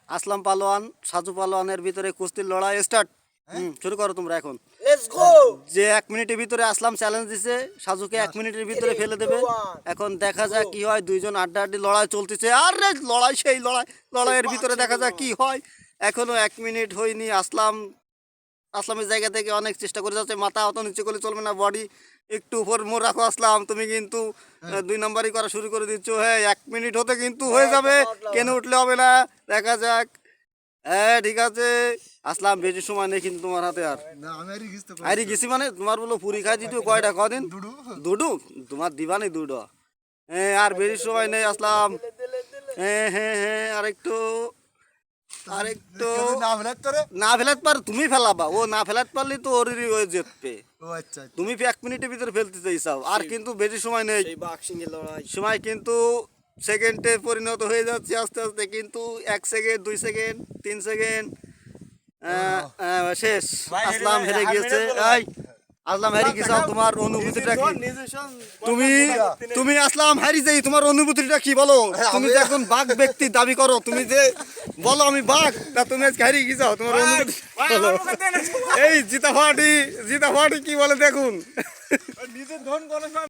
আসলাম পালোয়ান সাজু পালোয়ানের ভিতরে কুস্তির লড়াই স্টার্ট। শুরু করো তোমরা এখন। যে 1 মিনিটের ভিতরে আসলাম চ্যালেঞ্জ দিছে সাজুকে 1 মিনিটের ভিতরে ফেলে দেবে। এখন দেখা যাক কি হয়, দুইজন আড্ডাআড্ডি লড়াই চলতেছে। আরে লড়াই সেই লড়াইয়ের ভিতরে দেখা যাক কি হয়। এখনো 1 মিনিট হয়নি। আসলামের জায়গা থেকে অনেক চেষ্টা করে যাচ্ছে, মাথা অত নিচু করলে চলবে না, বডি একটু উপর মোড় রাখো। আসলাম তুমি কিন্তু 2 নাম্বারই করা শুরু করে দিচ্ছ। হ্যাঁ 1 মিনিট হতে কিন্তু হয়ে যাবে, কেন উঠলে হবে না, দেখা যাক। হ্যাঁ ঠিক আছে আসলাম, বেশি সময় নেই কিন্তু তোমার হাতে। আর আরে গেছি মানে তোমার বলো পুরি খাই দিত কয়টা কদিন দুডু তোমার দিবানি দুটো। হ্যাঁ আর বেশি সময় নেই আসলাম। হ্যাঁ হ্যাঁ হ্যাঁ আরেকটু না ফেলাতে পার, তুমি ফেলাবা, ও না ফেলাতে পারলে তো ওরই হয়ে যেতে। তুমি 1 মিনিটের ভিতরে ফেলতে চাইছাও, আর কিন্তু বেশি সময় নেই। সময় কিন্তু সেকেন্ডে পরিণত হয়ে যাচ্ছে আস্তে আস্তে, কিন্তু 1 সেকেন্ড 2 সেকেন্ড 3 সেকেন্ড শেষ। আসলাম হেরে গিয়েছে। আসলাম হেরে গেছে, তোমার অনুভূতিটা কি? তুমি আসলাম হারি যাই, তোমার অনুভূতিটা কি বলো? তুমি যে এখন বাঘ ব্যক্তি দাবি করো, তুমি যে বলো আমি বাঘ, তা তুমি আজকে হারিয়ে গেছো, তোমার অনুভূতি এই জিতা ফাটি কি বলে দেখুন।